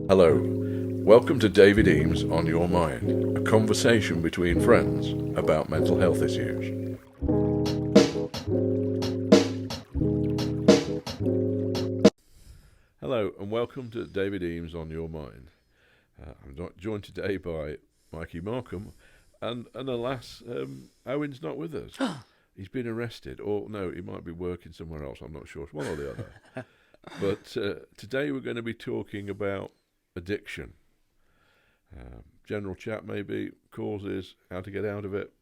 Hello, welcome to David Eames On Your Mind, a conversation between friends about mental health issues. Hello and welcome to David Eames On Your Mind. I'm joined today by Mikey Markham and alas, Owen's not with us. He's been arrested, or no, he might be working somewhere else, I'm not sure, it's one or the other. But today we're going to be talking about addiction. General chat maybe, causes, how to get out of it.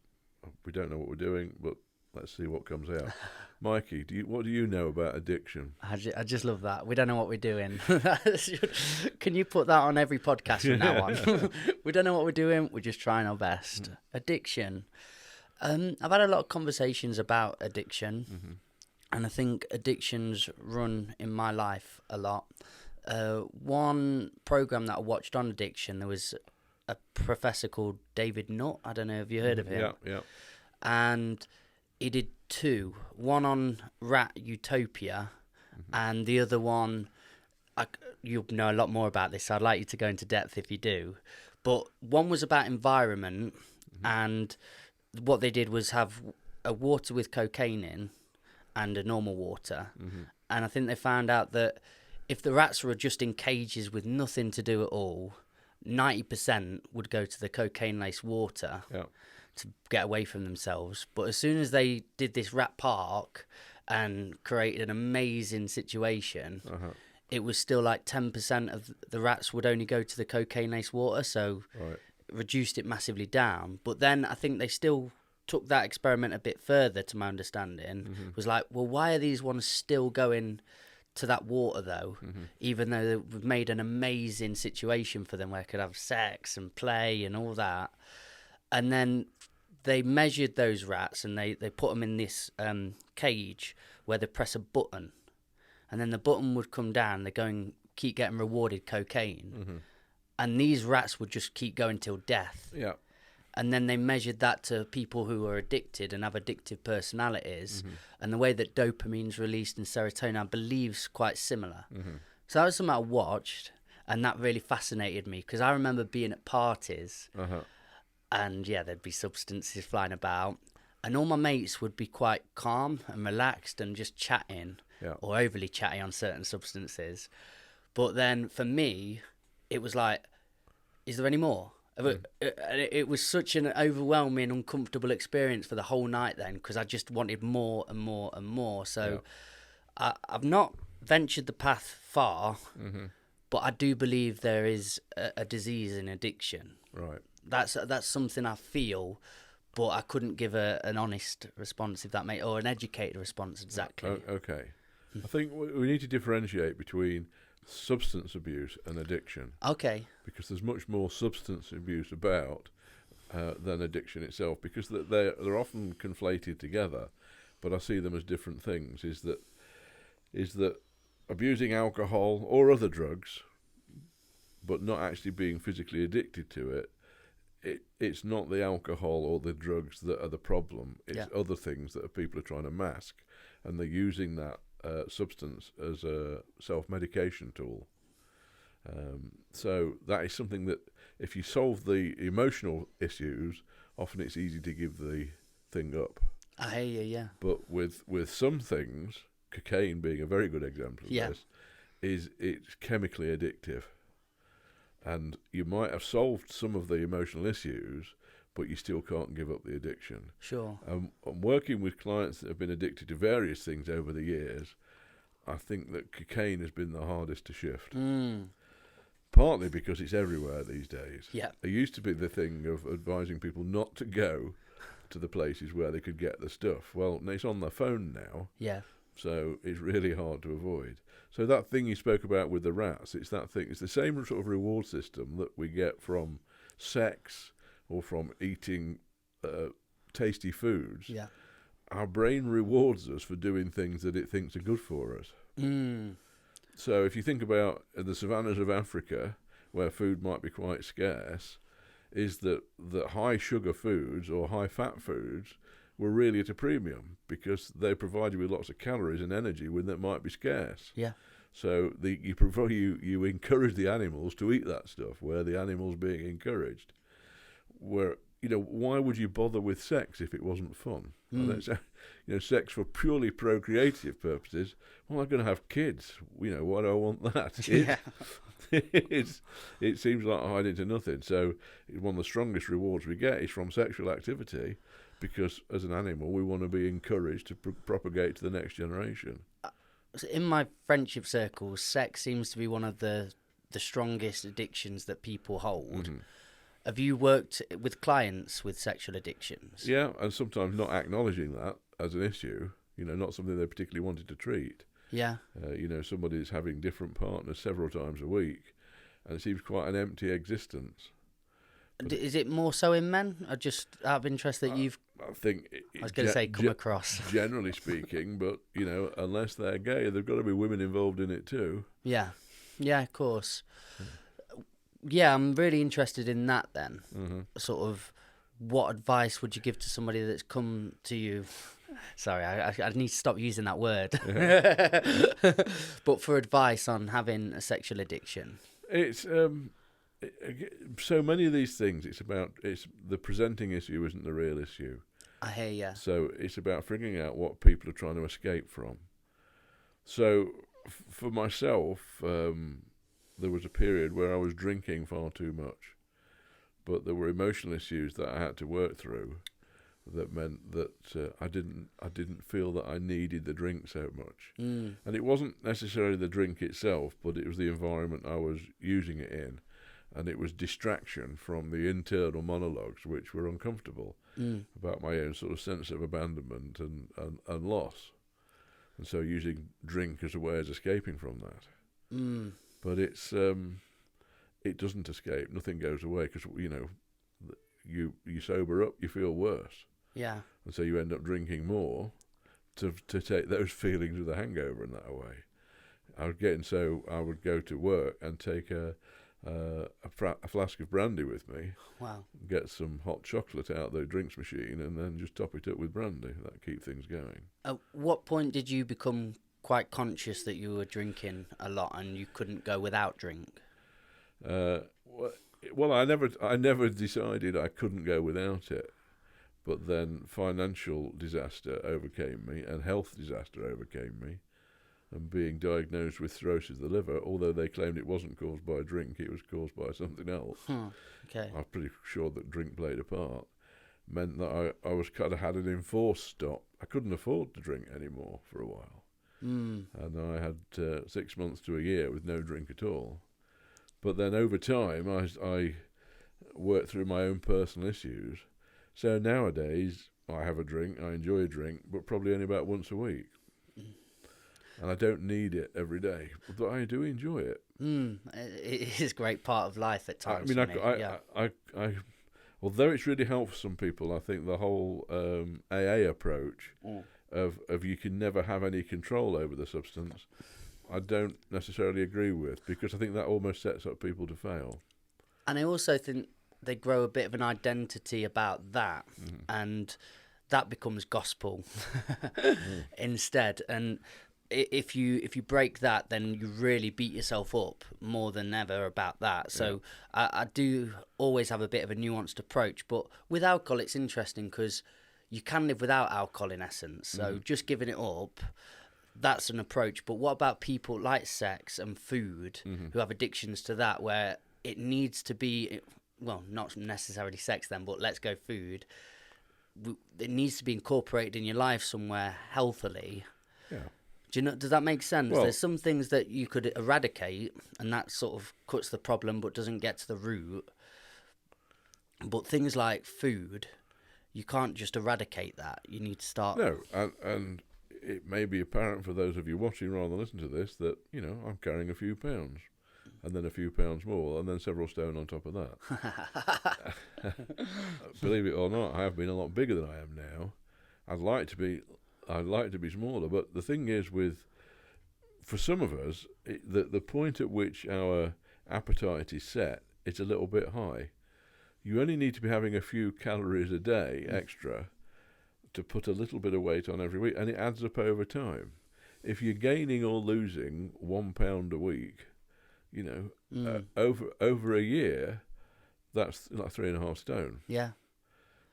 We don't know what we're doing, but let's see what comes out. Mikey, what do you know about addiction? I just love that. We don't know what we're doing. Can you put that on every podcast from now on? We don't know what we're doing. We're just trying our best. Addiction. I've had a lot of conversations about addiction, and I think addictions run in my life a lot. One program that I watched on addiction, there was a professor called David Nutt. I don't know if you heard of him. Yeah. And he did two. One on rat utopia, and the other one, you'll know a lot more about this, so I'd like you to go into depth if you do. But one was about environment, and what they did was have a water with cocaine in and a normal water. And I think they found out that if the rats were just in cages with nothing to do at all, 90% would go to the cocaine-laced water to get away from themselves. But as soon as they did this rat park and created an amazing situation, it was still like 10% of the rats would only go to the cocaine-laced water, so reduced it massively down. But then I think they still took that experiment a bit further, to my understanding. Was like, well, why are these ones still going to that water though, even though they've made an amazing situation for them where they could have sex and play and all that? And then they measured those rats and they put them in this cage where they press a button, and then the button would come down. They're going keep getting rewarded cocaine, and these rats would just keep going till death. And then they measured that to people who are addicted and have addictive personalities, and the way that dopamine's released and serotonin, I believe, is quite similar. So that was something I watched, and that really fascinated me, because I remember being at parties, and there'd be substances flying about, and all my mates would be quite calm and relaxed and just chatting, or overly chatty on certain substances. But then for me, it was like, is there any more? It was such an overwhelming, uncomfortable experience for the whole night then, because I just wanted more and more and more. So I've not ventured the path far, but I do believe there is a disease in addiction. Right. That's something I feel, but I couldn't give an honest response, if that makes, or an educated response exactly. Okay. I think we need to differentiate between substance abuse and addiction. Okay. Because there's much more substance abuse about than addiction itself, because they're often conflated together, but I see them as different things. Is that abusing alcohol or other drugs, but not actually being physically addicted to it's not the alcohol or the drugs that are the problem. It's other things that people are trying to mask, and they're using that substance as a self-medication tool. So that is something that if you solve the emotional issues, often it's easy to give the thing up. I hear you, But with some things, cocaine being a very good example of this, it's chemically addictive. And you might have solved some of the emotional issues, but you still can't give up the addiction. Sure. I'm working with clients that have been addicted to various things over the years. I think that cocaine has been the hardest to shift. Partly because it's everywhere these days. It used to be the thing of advising people not to go to the places where they could get the stuff. Well, it's on their phone now. So it's really hard to avoid. So that thing you spoke about with the rats, it's that thing. It's the same sort of reward system that we get from sex or from eating tasty foods. Our brain rewards us for doing things that it thinks are good for us. So if you think about the savannas of Africa, where food might be quite scarce, is that high sugar foods or high fat foods were really at a premium because they provide you with lots of calories and energy when that might be scarce. Yeah. So you encourage the animals to eat that stuff where the animal's being encouraged. Where, why would you bother with sex if it wasn't fun? Sex for purely procreative purposes. Well, I'm going to have kids. Why do I want that? It seems like hiding to nothing. So one of the strongest rewards we get is from sexual activity, because as an animal we want to be encouraged to propagate to the next generation. In my friendship circles, sex seems to be one of the strongest addictions that people hold. Mm-hmm. Have you worked with clients with sexual addictions? Yeah, and sometimes not acknowledging that as an issue, not something they particularly wanted to treat. Yeah. Somebody's having different partners several times a week, and it seems quite an empty existence. Is it more so in men? I just out of interest that you've... I think... I was going to say come across. Generally speaking, but, unless they're gay, there've got to be women involved in it too. Yeah. Yeah, of course. Yeah, I'm really interested in that then. Mm-hmm. Sort of, what advice would you give to somebody that's come to you... Sorry, I need to stop using that word. Yeah. But for advice on having a sexual addiction. It's... so many of these things, it's the presenting issue isn't the real issue. I hear you. So it's about figuring out what people are trying to escape from. So for myself, there was a period where I was drinking far too much, but there were emotional issues that I had to work through that meant that I didn't feel that I needed the drink so much. And it wasn't necessarily the drink itself, but it was the environment I was using it in. And it was distraction from the internal monologues, which were uncomfortable, about my own sort of sense of abandonment and loss. And so using drink as a way of escaping from that. But it doesn't escape. Nothing goes away because, you sober up, you feel worse. Yeah. And so you end up drinking more to take those feelings of the hangover in that way. I would go to work and take a flask of brandy with me. Wow. Get some hot chocolate out of the drinks machine and then just top it up with brandy. That keep things going. At what point did you become quite conscious that you were drinking a lot and you couldn't go without drink? Well, I never decided I couldn't go without it. But then financial disaster overcame me and health disaster overcame me. And being diagnosed with cirrhosis of the liver, although they claimed it wasn't caused by a drink, it was caused by something else. Okay. I'm pretty sure that drink played a part. Meant that I was kind of had an enforced stop. I couldn't afford to drink anymore for a while. And I had 6 months to a year with no drink at all. But then over time, I worked through my own personal issues. So nowadays, I have a drink, I enjoy a drink, but probably only about once a week. And I don't need it every day, but I do enjoy it. It is a great part of life at times. I mean, although it's really helped some people, I think the whole AA approach of you can never have any control over the substance, I don't necessarily agree with, because I think that almost sets up people to fail. And I also think they grow a bit of an identity about that, and that becomes gospel instead. And if you break that, then you really beat yourself up more than ever about that. So I do always have a bit of a nuanced approach. But with alcohol, it's interesting because you can live without alcohol in essence. So just giving it up, that's an approach. But what about people like sex and food who have addictions to that, where it needs to be, well, not necessarily sex then, but let's go food. It needs to be incorporated in your life somewhere healthily. Yeah. Does that make sense? Well, there's some things that you could eradicate, and that sort of cuts the problem but doesn't get to the root. But things like food, you can't just eradicate that. You need to start... No, and it may be apparent for those of you watching rather than listening to this that, I'm carrying a few pounds, and then a few pounds more, and then several stone on top of that. Believe it or not, I have been a lot bigger than I am now. I'd like to be smaller, but the thing is, for some of us, the point at which our appetite is set, it's a little bit high. You only need to be having a few calories a day extra to put a little bit of weight on every week, and it adds up over time. If you're gaining or losing 1 pound a week, over a year, that's like 3.5 stone. Yeah.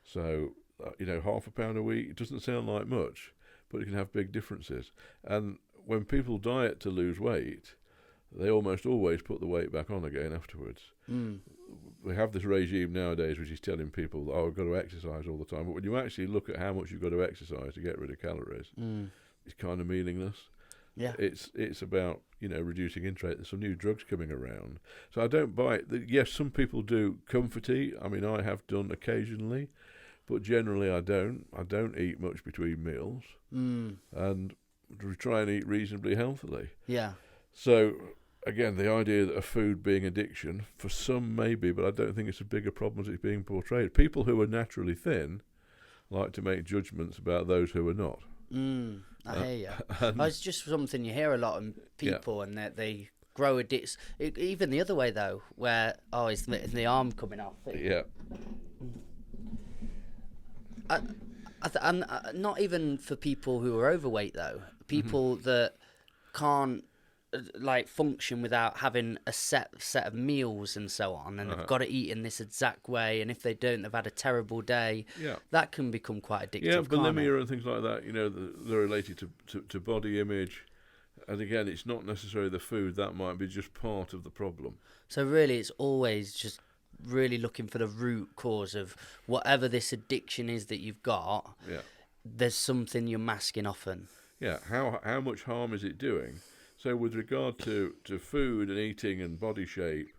So, half a pound a week, it doesn't sound like much, but it can have big differences. And when people diet to lose weight, they almost always put the weight back on again afterwards. We have this regime nowadays which is telling people, that, I've got to exercise all the time. But when you actually look at how much you've got to exercise to get rid of calories, it's kind of meaningless. Yeah. It's about, reducing intake. There's some new drugs coming around. So I don't buy it. Yes, some people do comforty. I mean, I have done occasionally, but generally I don't. I don't eat much between meals. And we try and eat reasonably healthily. Yeah. So, again, the idea that of food being addiction, for some maybe, but I don't think it's a bigger problem as it's being portrayed. People who are naturally thin like to make judgments about those who are not. I hear you. It's just something you hear a lot in people, and that they grow addicts. Even the other way, though, where, is the arm coming off? Yeah. And not even for people who are overweight, though. People that can't function without having a set of meals and so on, and they've got to eat in this exact way, and if they don't, they've had a terrible day. That can become quite addictive. Yeah, bulimia and things like that, they're related to body image, and again, it's not necessarily the food. That might be just part of the problem. So really, it's always just really looking for the root cause of whatever this addiction is that you've got. There's something you're masking often. How much harm is it doing? So with regard to food and eating and body shape,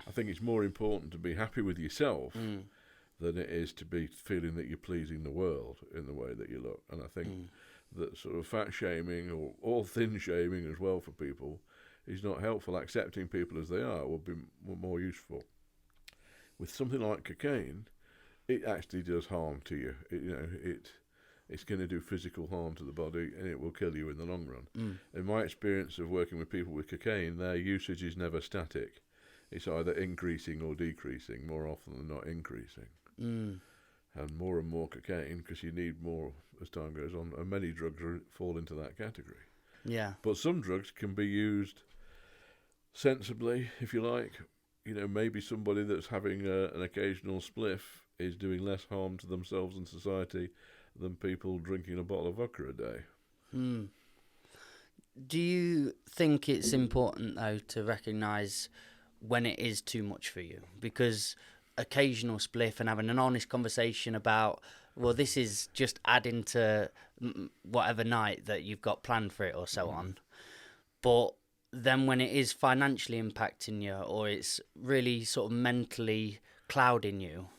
I think it's more important to be happy with yourself than it is to be feeling that you're pleasing the world in the way that you look. And I think that sort of fat shaming or thin shaming as well for people is not helpful. Accepting people as they are will be more useful. With something like cocaine, it actually does harm to you. It's going to do physical harm to the body, and it will kill you in the long run. In my experience of working with people with cocaine, their usage is never static. It's either increasing or decreasing, more often than not increasing. And more cocaine, because you need more as time goes on, and many drugs fall into that category. Yeah. But some drugs can be used sensibly, if you like. Maybe somebody that's having an occasional spliff is doing less harm to themselves and society than people drinking a bottle of vodka a day. Do you think it's important, though, to recognise when it is too much for you? Because occasional spliff and having an honest conversation about, well, this is just adding to whatever night that you've got planned for it or so on. But then when it is financially impacting you, or it's really sort of mentally clouding you,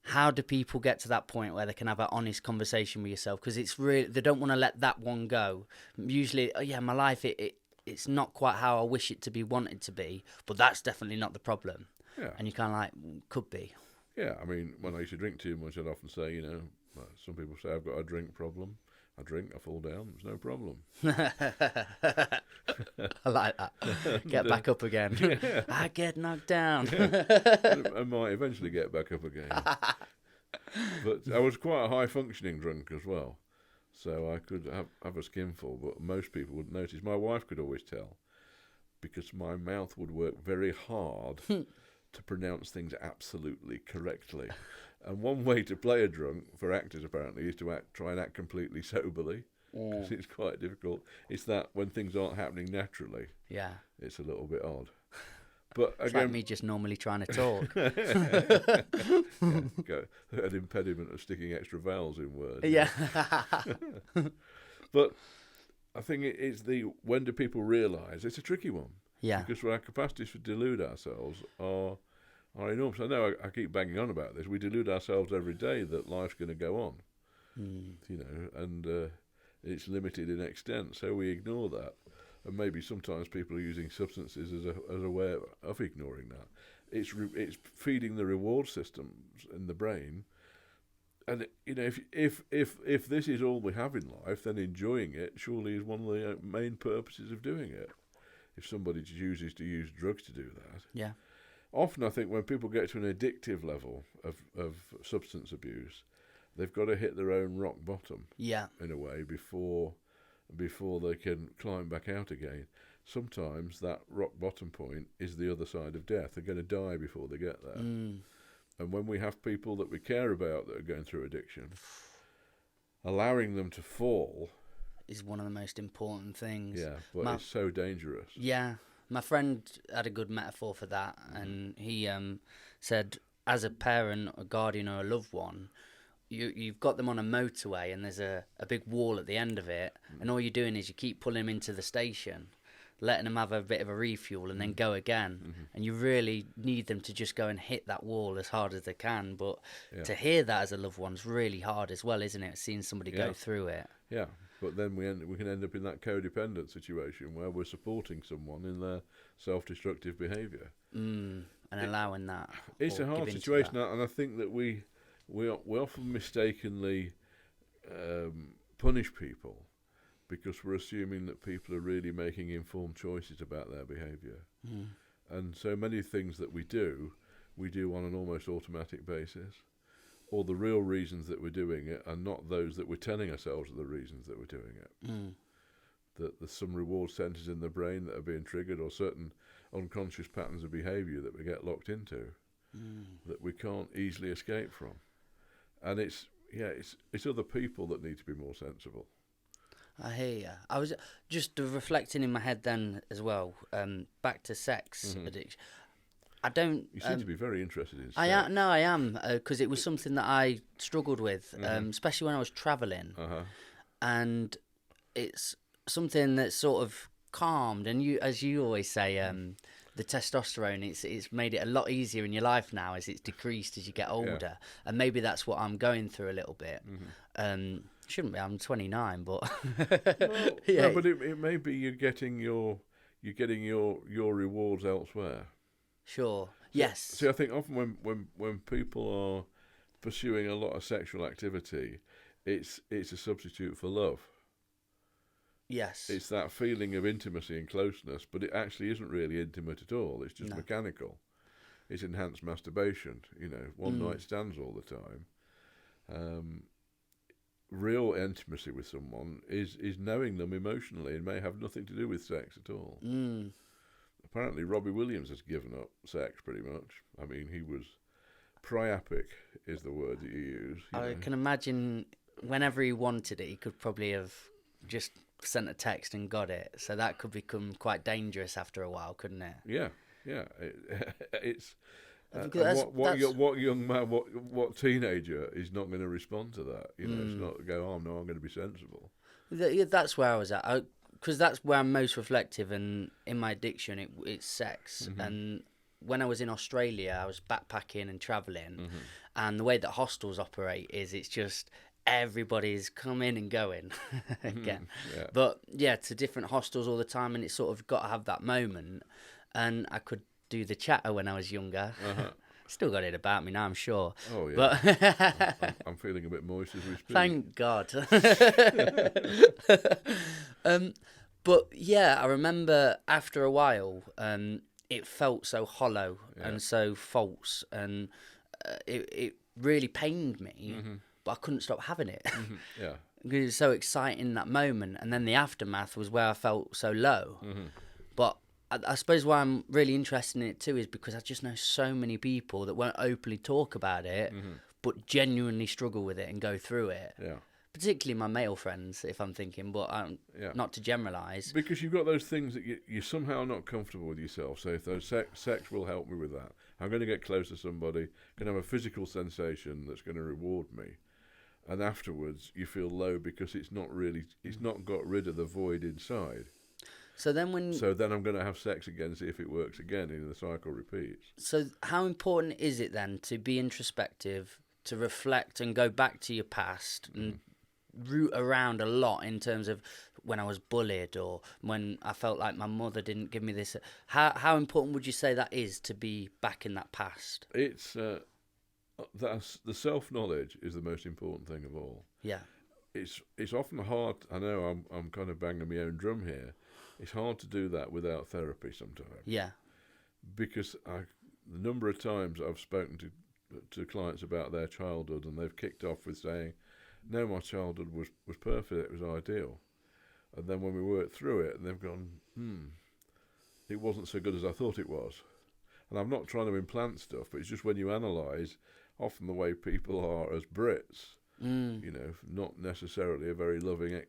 how do people get to that point where they can have an honest conversation with yourself? Because it's really, they don't want to let that one go. Usually, my life, it's not quite how I wish it to be, wanted to be, but that's definitely not the problem. And you kind of could be. Yeah, I mean, when I used to drink too much, I'd often say, some people say I've got a drink problem. I drink, I fall down, there's no problem. I like that. Get back up again. I get knocked down. I might eventually get back up again. But I was quite a high-functioning drunk as well. So I could have a skinful, but most people wouldn't notice. My wife could always tell, because my mouth would work very hard to pronounce things absolutely correctly. And one way to play a drunk, for actors apparently, is to try and act completely soberly, because it's quite difficult. It's that when things aren't happening naturally, it's a little bit odd. But it's again, like me just normally trying to talk. An impediment of sticking extra vowels in words. Yeah. But I think it's when do people realise? It's a tricky one. Yeah. Because our capacities to delude ourselves are enormous. I know I keep banging on about this. We delude ourselves every day that life's going to go on, and it's limited in extent, so we ignore that. And maybe sometimes people are using substances as a way of ignoring that. It's feeding the reward systems in the brain, and if this is all we have in life, then enjoying it surely is one of the main purposes of doing it. If somebody chooses to use drugs to do that, Often I think when people get to an addictive level of substance abuse, they've got to hit their own rock bottom. Yeah. In a way, before they can climb back out again. Sometimes that rock bottom point is the other side of death. They're going to die before they get there. And when we have people that we care about that are going through addiction, allowing them to fall is one of the most important things. Yeah, but it's so dangerous. Yeah. My friend had a good metaphor for that, and he said, as a parent, a guardian, or a loved one, you've got them on a motorway, and there's a big wall at the end of it, and all you're doing is you keep pulling them into the station, letting them have a bit of a refuel, and then go again. And you really need them to just go and hit that wall as hard as they can. But to hear that as a loved one's really hard as well, isn't it? Seeing somebody go through it. Yeah. But then we can end up in that codependent situation where we're supporting someone in their self-destructive behaviour. And allowing that. It's a hard situation, and I think that we often mistakenly punish people because we're assuming that people are really making informed choices about their behaviour. And so many things that we do on an almost automatic basis. Or the real reasons that we're doing it are not those that we're telling ourselves are the reasons that we're doing it. That there's some reward centres in the brain that are being triggered, or certain unconscious patterns of behaviour that we get locked into that we can't easily escape from. And it's other people that need to be more sensible. I hear you. I was just reflecting in my head then as well, back to sex addiction. I don't. You seem to be very interested in sex. I am, because it was something that I struggled with, especially when I was travelling, and it's something that's sort of calmed. And you, as you always say, the testosterone, it's made it a lot easier in your life now as it's decreased as you get older, and maybe that's what I'm going through a little bit. Shouldn't be. I'm 29, but no, but it may be you're getting your rewards elsewhere. Sure. Yes. See, I think often when people are pursuing a lot of sexual activity, it's a substitute for love. Yes. It's that feeling of intimacy and closeness, but it actually isn't really intimate at all. It's just mechanical. It's enhanced masturbation. One night stands all the time. Real intimacy with someone is knowing them emotionally and may have nothing to do with sex at all. Apparently, Robbie Williams has given up sex pretty much. I mean, he was priapic, is the word that you use. I can imagine whenever he wanted it, he could probably have just sent a text and got it. So that could become quite dangerous after a while, couldn't it? Yeah. It's what young man, what teenager is not going to respond to that? It's not go, oh no, I'm going to be sensible. That's where I was at. Because that's where I'm most reflective, and in my addiction, it's sex. And when I was in Australia, I was backpacking and travelling, and the way that hostels operate is it's just everybody's coming and going again. But to different hostels all the time, and it's sort of got to have that moment. And I could do the chatter when I was younger. Still got it about me now, I'm sure. Oh, yeah. But I'm feeling a bit moist as we speak. Thank God. But I remember after a while, it felt so hollow and so false, and it really pained me, but I couldn't stop having it. Because it was so exciting in that moment, and then the aftermath was where I felt so low. But I suppose why I'm really interested in it too is because I just know so many people that won't openly talk about it, but genuinely struggle with it and go through it. Particularly my male friends, if I'm thinking, but not to generalise. Because you've got those things that you're somehow not comfortable with yourself. So if those sex will help me with that. I'm going to get close to somebody, going to have a physical sensation that's going to reward me. And afterwards you feel low because it's not got rid of the void inside. So then I'm going to have sex again, see if it works again, and the cycle repeats. So how important is it then to be introspective, to reflect and go back to your past and root around a lot in terms of when I was bullied or when I felt like my mother didn't give me this? How important would you say that is to be back in that past? It's the self-knowledge is the most important thing of all. Yeah. It's often hard. I know I'm kind of banging my own drum here. It's hard to do that without therapy sometimes. Yeah. Because the number of times I've spoken to to clients about their childhood, and they've kicked off with saying, no, my childhood was perfect, it was ideal. And then when we work through it, and they've gone, it wasn't so good as I thought it was. And I'm not trying to implant stuff, but it's just when you analyse, often the way people are as Brits, not necessarily a very loving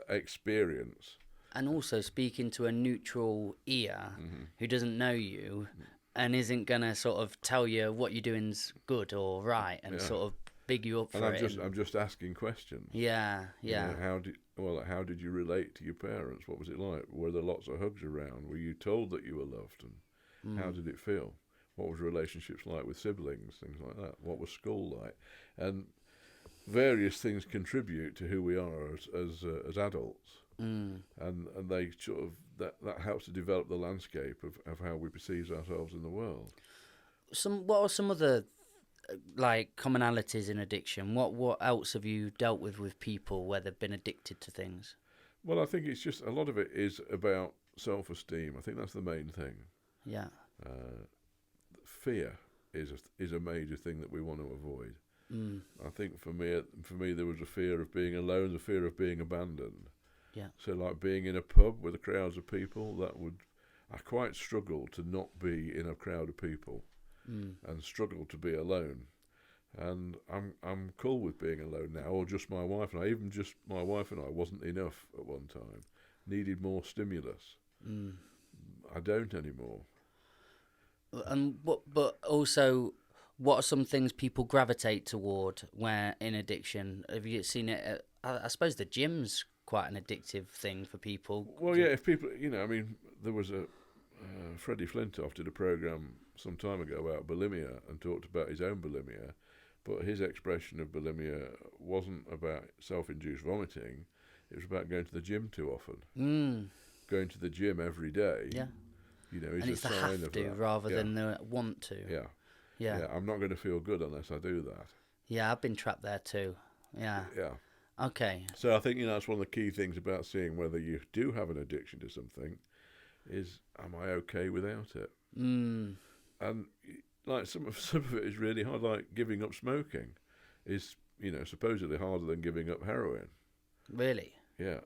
experience. And also speaking to a neutral ear who doesn't know you and isn't going to sort of tell you what you're doing's good or right and sort of big you up for it. I'm just asking questions. Yeah. How did you relate to your parents? What was it like? Were there lots of hugs around? Were you told that you were loved? And how did it feel? What was relationships like with siblings? Things like that. What was school like? And various things contribute to who we are as adults. And they sort of that helps to develop the landscape of how we perceive ourselves in the world. What are some other like commonalities in addiction? What else have you dealt with people where they've been addicted to things? Well, I think it's just a lot of it is about self-esteem. I think that's the main thing. Yeah. Fear is a major thing that we want to avoid. I think for me there was a fear of being alone, the fear of being abandoned. Yeah. So like being in a pub with crowds of people, I quite struggled to not be in a crowd of people, and struggled to be alone. And I'm cool with being alone now, or just my wife and I. Even just my wife and I wasn't enough at one time. Needed more stimulus. I don't anymore. But also, what are some things people gravitate toward where in addiction? Have you seen it? I suppose the gym's quite an addictive thing for people. Well, yeah, if people, there was Freddie Flintoff did a program some time ago about bulimia and talked about his own bulimia, but his expression of bulimia wasn't about self-induced vomiting. It was about going to the gym too often. Going to the gym every day. Yeah. Is and it's a the sign have of to that. rather than the want to. Yeah. I'm not going to feel good unless I do that. Yeah, I've been trapped there too. Yeah. Okay. So I think that's one of the key things about seeing whether you do have an addiction to something is, am I okay without it? And like some of it is really hard. Like giving up smoking is supposedly harder than giving up heroin. Really? Yeah.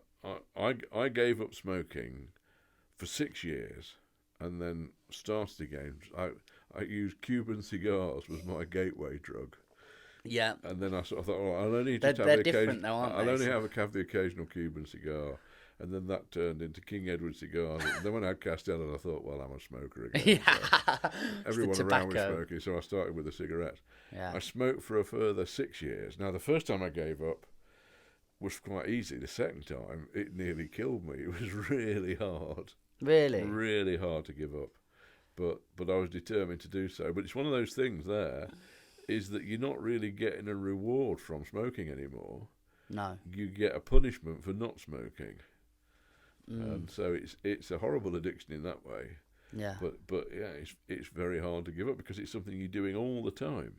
I gave up smoking for 6 years and then started again. I used Cuban cigars was my gateway drug. Yeah. And then I sort of thought, I'll only have the occasional Cuban cigar. And then that turned into King Edward cigars. And then when I had Castellan, I thought, well, I'm a smoker again. So everyone around was smoking, so I started with the cigarettes. Yeah. I smoked for a further 6 years. Now, the first time I gave up was quite easy. The second time, it nearly killed me. It was really hard. Really? Really hard to give up. But I was determined to do so. But it's one of those things there, is that you're not really getting a reward from smoking anymore. No. You get a punishment for not smoking. And so it's a horrible addiction in that way. Yeah. But yeah, it's very hard to give up because it's something you're doing all the time.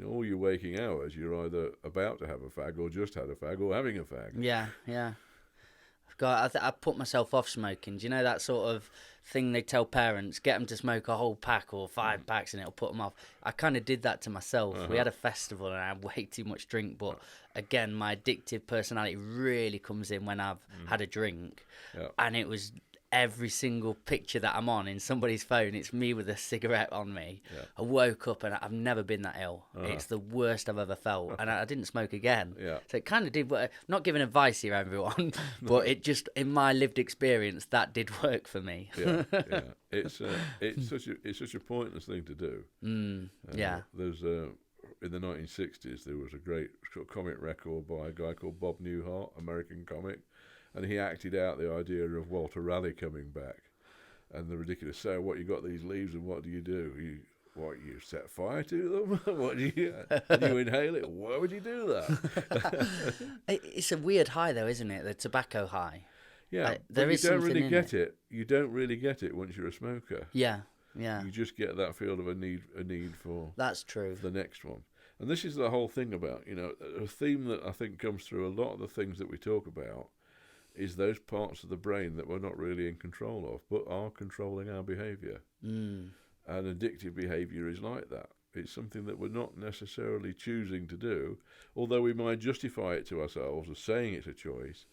All your waking hours, you're either about to have a fag or just had a fag or having a fag. Yeah. God, I put myself off smoking. Do you know that sort of thing they tell parents, get them to smoke a whole pack or 5 packs and it'll put them off? I kind of did that to myself. We had a festival and I had way too much drink, but again, my addictive personality really comes in when I've had a drink. Yeah. And it was every single picture that I'm on in somebody's phone, it's me with a cigarette on me. Yeah. I woke up and I've never been that ill. It's the worst I've ever felt. And I didn't smoke again. Yeah. So it kind of did work. Not giving advice here, everyone, but it just, in my lived experience, that did work for me. Yeah. It's such a pointless thing to do. There's in the 1960s there was a great comic record by a guy called Bob Newhart, American comic. And he acted out the idea of Walter Raleigh coming back, and the ridiculous. So, what, you got these leaves, and what do? You set fire to them? What do you inhale it? Why would you do that? It's a weird high, though, isn't it? The tobacco high. Yeah, but you don't really get it. You don't really get it once you're a smoker. Yeah. You just get that feel of a need for. That's true. The next one, and this is the whole thing about a theme that I think comes through a lot of the things that we talk about. Is those parts of the brain that we're not really in control of, but are controlling our behaviour. And addictive behaviour is like that. It's something that we're not necessarily choosing to do, although we might justify it to ourselves as saying it's a choice.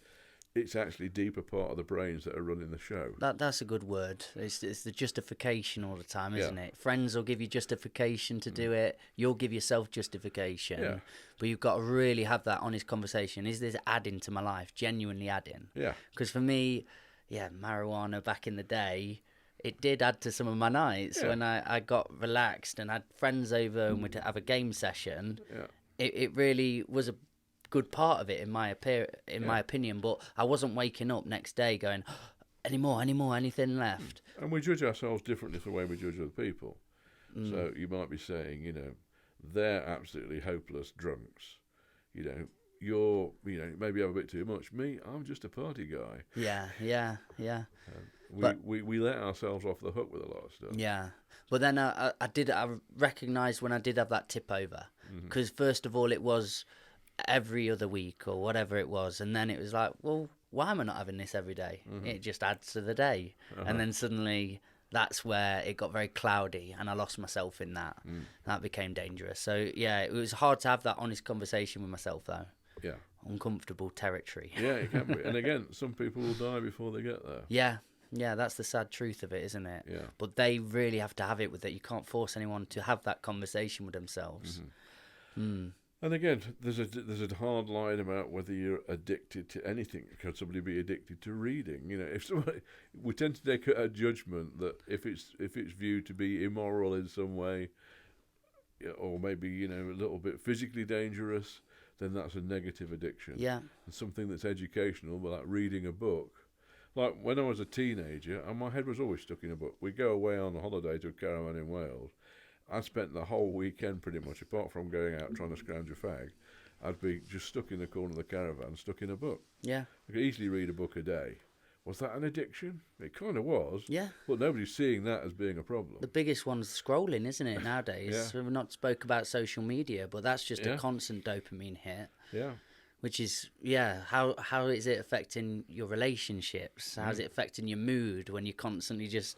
It's actually a deeper part of the brains that are running the show. That's a good word. It's the justification all the time, isn't it? Friends will give you justification to do it. You'll give yourself justification. Yeah. But you've got to really have that honest conversation. Is this adding to my life? Genuinely adding? Yeah. Because for me, marijuana back in the day, it did add to some of my nights when I got relaxed and had friends over and we'd have a game session. Yeah. It really was a good part of it in my opinion, but I wasn't waking up next day going, anything left. And we judge ourselves differently from the way we judge other people. So you might be saying, they're absolutely hopeless drunks. You're, maybe have a bit too much. Me, I'm just a party guy. Yeah. We let ourselves off the hook with a lot of stuff. Yeah. But then I recognised when I did have that tip over, because first of all it was every other week or whatever it was, and then it was like, well, why am I not having this every day? It just adds to the day. And then suddenly that's where it got very cloudy and I lost myself in that. That became dangerous. So it was hard to have that honest conversation with myself though. Yeah. Uncomfortable territory. Yeah, it can be. And again, some people will die before they get there. Yeah, that's the sad truth of it, isn't it? Yeah. But they really have to have it with it. You can't force anyone to have that conversation with themselves. And again, there's a hard line about whether you're addicted to anything. Could somebody be addicted to reading? If somebody, we tend to take a judgment that if it's viewed to be immoral in some way, or maybe a little bit physically dangerous, then that's a negative addiction. Yeah. And something that's educational, like reading a book. Like when I was a teenager, and my head was always stuck in a book. We'd go away on a holiday to a caravan in Wales. I spent the whole weekend pretty much, apart from going out trying to scrounge a fag, I'd be just stuck in the corner of the caravan, stuck in a book. Yeah. I could easily read a book a day. Was that an addiction? It kind of was. Yeah. But nobody's seeing that as being a problem. The biggest one's scrolling, isn't it, nowadays? We've not spoke about social media, but that's just a constant dopamine hit. Yeah. Which is, how is it affecting your relationships? How's it affecting your mood when you're constantly just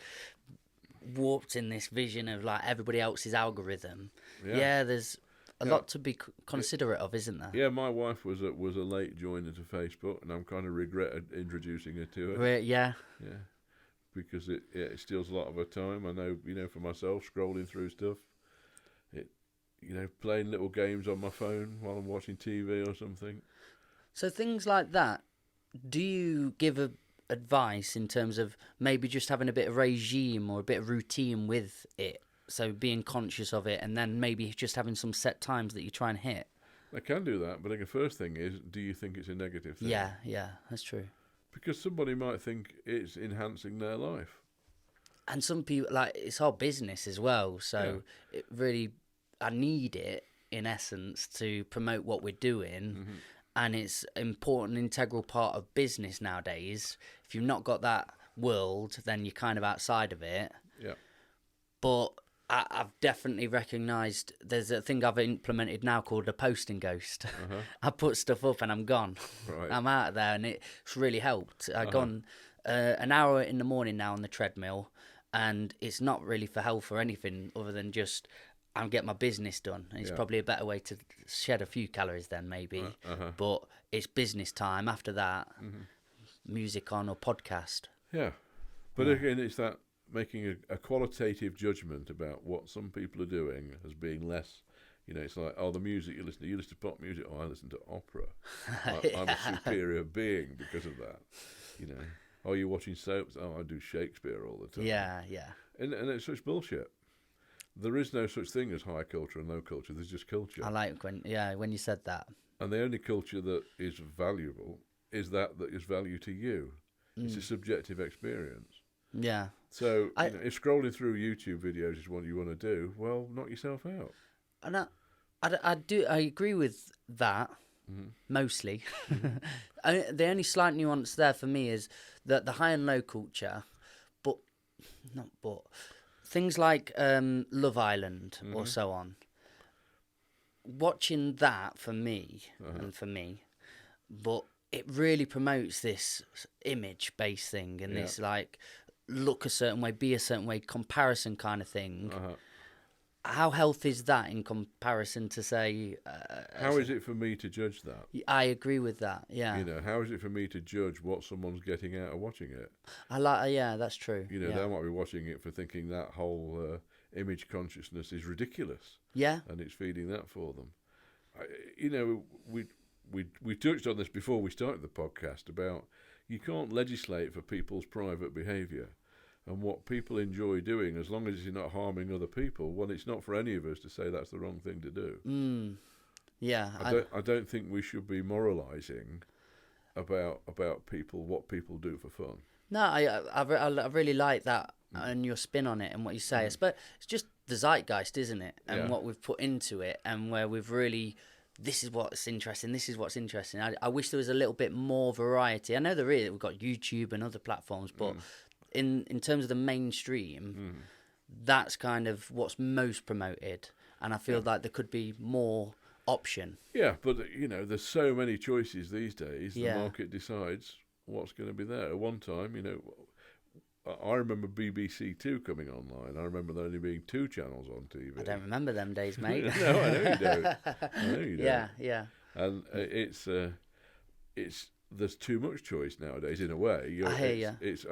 warped in this vision of like everybody else's algorithm? There's a lot to be considerate of, isn't there? Yeah, my wife was a late joiner to Facebook, and I'm kind of regretted introducing her to it. Yeah, because it steals a lot of her time. I know, for myself, scrolling through stuff, playing little games on my phone while I'm watching TV or something. So things like that, do you give advice in terms of maybe just having a bit of regime or a bit of routine with it? So being conscious of it, and then maybe just having some set times that you try and hit. I can do that, but the first thing is, do you think it's a negative thing? Yeah, that's true. Because somebody might think it's enhancing their life. And some people, it's our business as well, so it really, I need it, in essence, to promote what we're doing, and it's an important, integral part of business nowadays. If you've not got that world, then you're kind of outside of it. Yeah. But I've definitely recognised there's a thing I've implemented now called a posting ghost. I put stuff up and I'm gone. Right. I'm out of there, and it's really helped. I've gone an hour in the morning now on the treadmill, and it's not really for health or anything other than just I'm getting my business done. And it's probably a better way to shed a few calories then maybe. But it's business time. After that, music on or podcast. Yeah. But again, it's that making a qualitative judgment about what some people are doing as being less, it's like, the music you listen to pop music, I listen to opera. I'm a superior being because of that, Are you watching soaps? I do Shakespeare all the time. Yeah. And it's such bullshit. There is no such thing as high culture and low culture. There's just culture. I like when you said that. And the only culture that is valuable is that is value to you. It's a subjective experience. Yeah. So if scrolling through YouTube videos is what you want to do, well, knock yourself out. And I agree with that mostly. The only slight nuance there for me is that the high and low culture, but things like Love Island or so on. Watching that for me, but it really promotes this image-based thing and this look a certain way, be a certain way, comparison kind of thing. how healthy is that in comparison to, say... how is it for me to judge that? I agree with that, yeah. You know, how is it for me to judge what someone's getting out of watching it? Yeah, that's true. You know, they might be watching it for thinking that whole image consciousness is ridiculous. Yeah. And it's feeding that for them. You know, we touched on this before we started the podcast about you can't legislate for people's private behaviour. And what people enjoy doing, as long as you're not harming other people, well, it's not for any of us to say that's the wrong thing to do. Yeah, I don't think we should be moralising about people, what people do for fun. No, I really like that and your spin on it and what you say. But it's just the zeitgeist, isn't it? And what we've put into it, and where we've really, this is what's interesting. This is what's interesting. I wish there was a little bit more variety. I know there is. We've got YouTube and other platforms, but in terms of the mainstream, that's kind of what's most promoted, and I feel like there could be more option. Yeah, but you know, there's so many choices these days. The market decides what's going to be there. At one time, you know, I remember BBC Two coming online. I remember there only being 2 channels on TV. I don't remember them days, mate. No, I know you don't. I know you don't. Yeah. And it's there's too much choice nowadays. In a way, I hear you. It's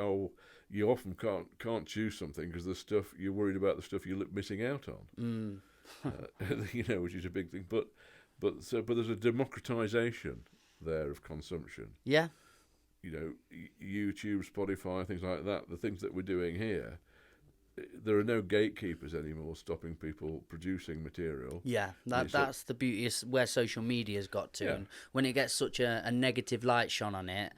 you often can't choose something because the stuff you're worried about, the stuff you're missing out on. You know, which is a big thing. But there's a democratization there of consumption. Yeah. You know, YouTube, Spotify, things like that. The things that we're doing here, there are no gatekeepers anymore stopping people producing material. Yeah, that's the beauty of where social media's got to. Yeah. And when it gets such a negative light shone on it,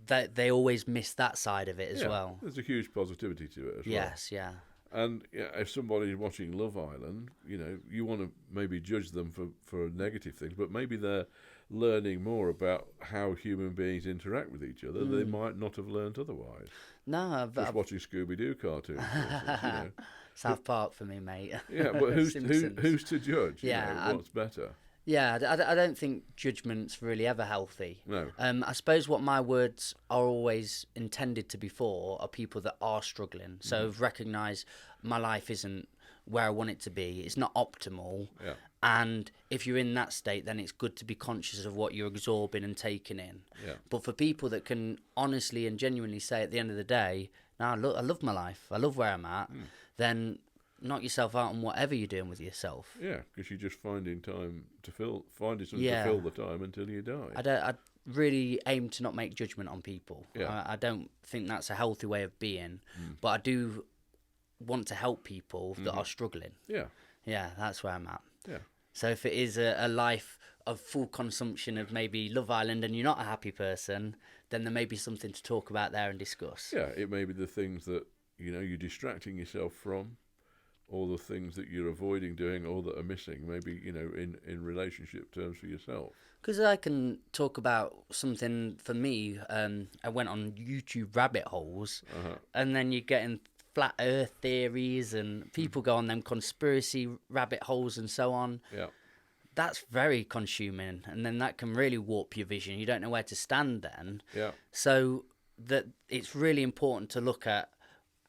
that they always miss that side of it as well. There's a huge positivity to it as well. Yes, yeah. And if somebody's watching Love Island, you know, you want to maybe judge them for negative things, but maybe they're learning more about how human beings interact with each other. They might not have learnt otherwise. No, Just watching Scooby-Doo cartoons, for instance, you know. South Park for me, mate. Yeah, but who's to judge? Yeah, you know, what's better? Yeah, I don't think judgment's really ever healthy. No. I suppose what my words are always intended to be for are people that are struggling. So recognise my life isn't where I want it to be. It's not optimal. Yeah. And if you're in that state, then it's good to be conscious of what you're absorbing and taking in. Yeah. But for people that can honestly and genuinely say at the end of the day, no, I love my life, I love where I'm at, then knock yourself out on whatever you're doing with yourself. Yeah, because you're just finding time to fill the time until you die. I really aim to not make judgment on people. Yeah. I don't think that's a healthy way of being, but I do want to help people that are struggling. Yeah. Yeah, that's where I'm at. Yeah. So if it is a life of full consumption of maybe Love Island and you're not a happy person, then there may be something to talk about there and discuss. Yeah, it may be the things that, you know, you're distracting yourself from, or the things that you're avoiding doing or that are missing, maybe, you know, in relationship terms for yourself. Because I can talk about something for me. I went on YouTube rabbit holes, and then you're getting flat earth theories and people go on them conspiracy rabbit holes and so on. Yeah. That's very consuming, and then that can really warp your vision. You don't know where to stand then. Yeah. So that it's really important to look at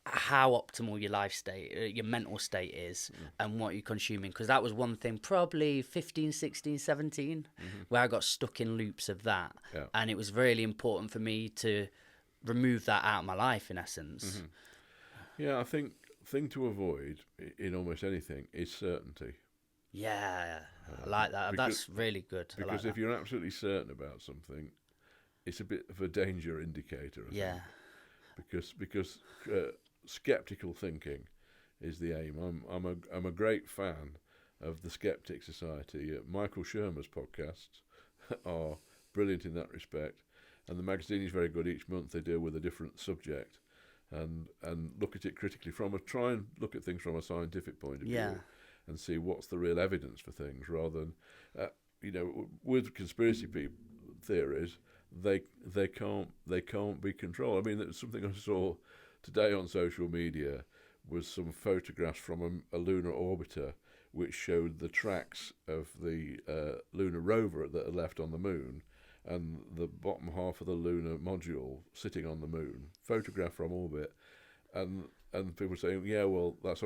how optimal your life state, your mental state is, and what you're consuming. Because that was one thing, probably 15, 16, 17, where I got stuck in loops of that. Yeah. And it was really important for me to remove that out of my life, in essence. Yeah, I think thing to avoid in almost anything is certainty. Yeah, I like that. That's really good. Because if you're absolutely certain about something, it's a bit of a danger indicator. I think. Because skeptical thinking is the aim. I'm a great fan of the Skeptic Society. Michael Shermer's podcasts are brilliant in that respect, and the magazine is very good. Each month they deal with a different subject, and look at it critically try and look at things from a scientific point of view, and see what's the real evidence for things, rather than you know, with conspiracy theories, they can't be controlled. I mean, there's something I saw today on social media was some photographs from a lunar orbiter which showed the tracks of the lunar rover that had left on the moon, and the bottom half of the lunar module sitting on the moon, photographed from orbit, and people saying, yeah, well, that's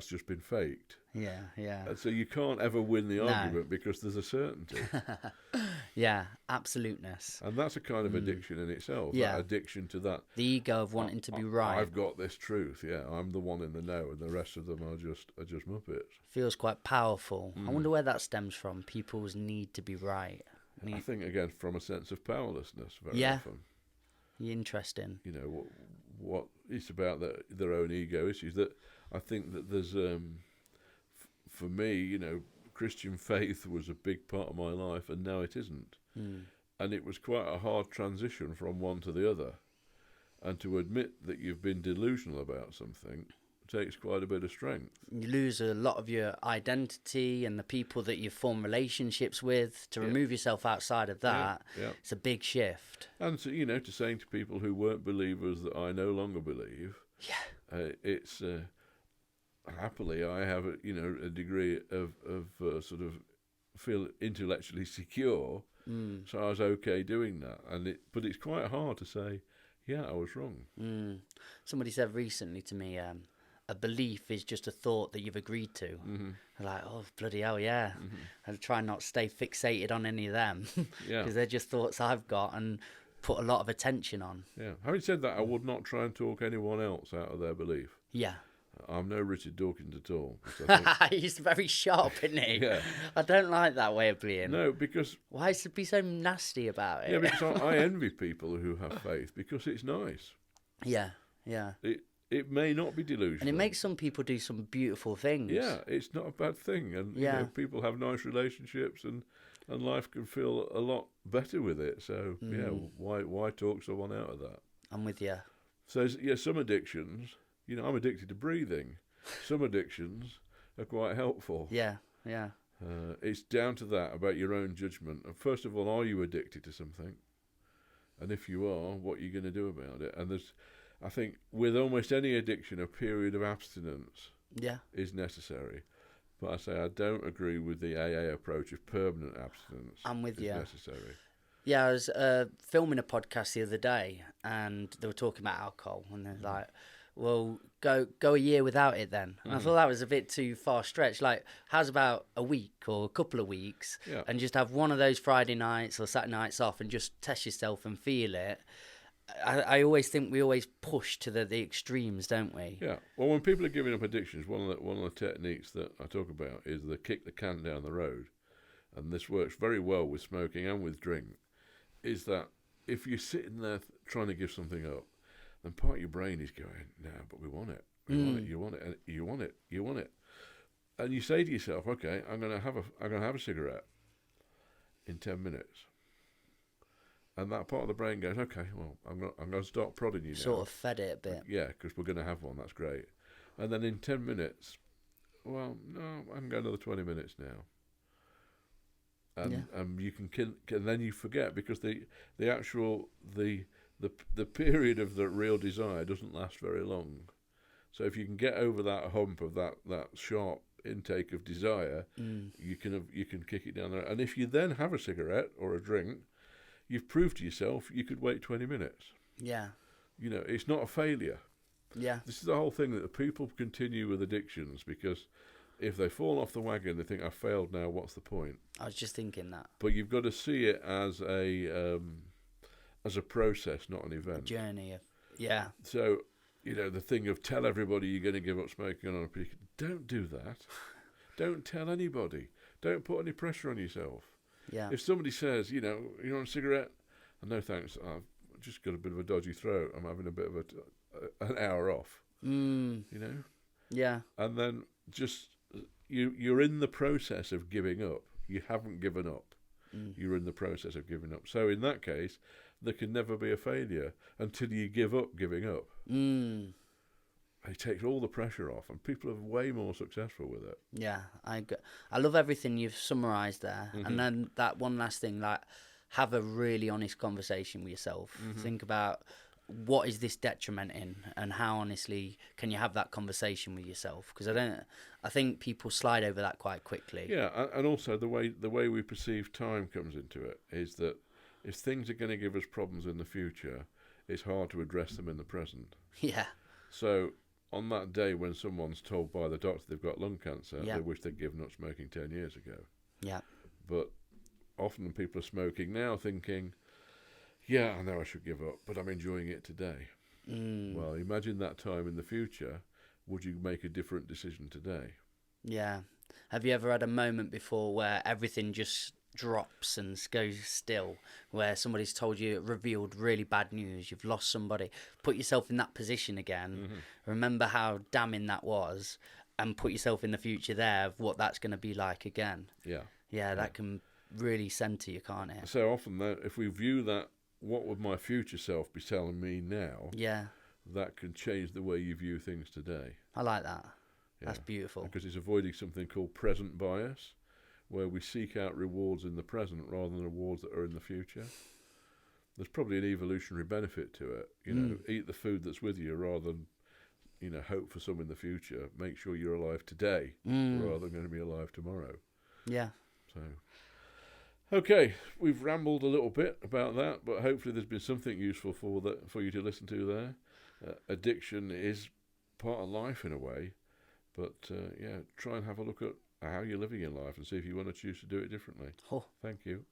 just been faked. Yeah, yeah. And so you can't ever win the argument because there's a certainty. Yeah, absoluteness. And that's a kind of addiction in itself. Yeah. That addiction to that. The ego of wanting to be right. I've got this truth. Yeah, I'm the one in the know, and the rest of them are just muppets. Feels quite powerful. I wonder where that stems from. People's need to be right. I think again from a sense of powerlessness very often. Interesting. You know what it's about their own ego issues. That I think that there's for me, you know, Christian faith was a big part of my life, and now it isn't. And it was quite a hard transition from one to the other. And to admit that you've been delusional about something takes quite a bit of strength. You lose a lot of your identity and the people that you form relationships with. To remove yourself outside of that, it's a big shift. And so, you know, to saying to people who weren't believers that I no longer believe, it's happily I have a degree of sort of feel intellectually secure, so I was okay doing that. But it's quite hard to say, yeah, I was wrong. Somebody said recently to me, a belief is just a thought that you've agreed to. I'm like, oh, bloody hell, yeah. I try not to stay fixated on any of them because they're just thoughts I've got and put a lot of attention on. Yeah. Having said that, I would not try and talk anyone else out of their belief. Yeah. I'm no Richard Dawkins at all. He's very sharp, isn't he? Yeah. I don't like that way of being. No, because... Why is it be so nasty about it? Yeah, because I envy people who have faith because it's nice. Yeah, yeah. It may not be delusional. And it makes some people do some beautiful things. Yeah, it's not a bad thing. And you know, people have nice relationships and life can feel a lot better with it. So, yeah, why talk someone out of that? I'm with you. So, yeah, some addictions... You know, I'm addicted to breathing. Some addictions are quite helpful. Yeah, yeah. It's down to that, about your own judgment. First of all, are you addicted to something? And if you are, what are you going to do about it? And I think, with almost any addiction, a period of abstinence is necessary. But I say I don't agree with the AA approach of permanent abstinence. I'm with you. Necessary. Yeah, I was filming a podcast the other day, and they were talking about alcohol, and they're like, well, go a year without it then. And I thought that was a bit too far stretched. Like, how's about a week or a couple of weeks and just have one of those Friday nights or Saturday nights off and just test yourself and feel it? I always think we always push to the extremes, don't we? Yeah. Well, when people are giving up addictions, one of the techniques that I talk about is the kick the can down the road. And this works very well with smoking and with drink, is that if you're sitting there trying to give something up, and part of your brain is going, no, but we want it. We want it. You want it. And you want it. You want it. And you say to yourself, okay, I'm going to have a cigarette in 10 minutes. And that part of the brain goes, okay, well, I'm going to start prodding you now. Sort of fed it a bit. Yeah, because we're going to have one. That's great. And then in 10 minutes, well, no, I can go another 20 minutes now. And you can and then you forget, because the period of the real desire doesn't last very long. So if you can get over that hump of that sharp intake of desire, you can kick it down there. And if you then have a cigarette or a drink, you've proved to yourself you could wait 20 minutes. Yeah. You know, it's not a failure. Yeah. This is the whole thing, that the people continue with addictions because if they fall off the wagon, they think, I failed now, what's the point? I was just thinking that. But you've got to see it as a process, not an event. A journey. Yeah. So, you know, the thing of tell everybody you're going to give up smoking on a peak. Don't do that. Don't tell anybody. Don't put any pressure on yourself. Yeah. If somebody says, you know, you want a cigarette? No, thanks. I've just got a bit of a dodgy throat. I'm having a bit of an hour off. You know? Yeah. And then just, you're in the process of giving up. You haven't given up. You're in the process of giving up. So in that case, there can never be a failure until you give up giving up. It takes all the pressure off, and people are way more successful with it. Yeah, I love everything you've summarised there. And then that one last thing, like, have a really honest conversation with yourself. Think about, what is this detrimenting, and how honestly can you have that conversation with yourself? Because I think people slide over that quite quickly. Yeah, and also the way we perceive time comes into it, is that if things are going to give us problems in the future, it's hard to address them in the present. Yeah. So on that day when someone's told by the doctor they've got lung cancer, Yeah. they wish they'd given up smoking 10 years ago. Yeah. But often people are smoking now thinking, yeah, I know I should give up, but I'm enjoying it today. Well, imagine that time in the future. Would you make a different decision today? Yeah. Have you ever had a moment before where everything just drops and goes still, where somebody's told you, revealed really bad news, you've lost somebody, put yourself in that position again, remember how damning that was, and put yourself in the future there of what that's going to be like again? Yeah, that can really centre you, can't it? So often, if we view that, what would my future self be telling me now? Yeah. That can change the way you view things today. I like that. That's beautiful. Because it's avoiding something called present bias, where we seek out rewards in the present rather than rewards that are in the future. There's probably an evolutionary benefit to it. You know, eat the food that's with you rather than, you know, hope for some in the future. Make sure you're alive today rather than going to be alive tomorrow. Yeah. So, okay, we've rambled a little bit about that, but hopefully there's been something useful for you to listen to there. Addiction is part of life in a way, but try and have a look at how you're living in life and see if you want to choose to do it differently. Thank you.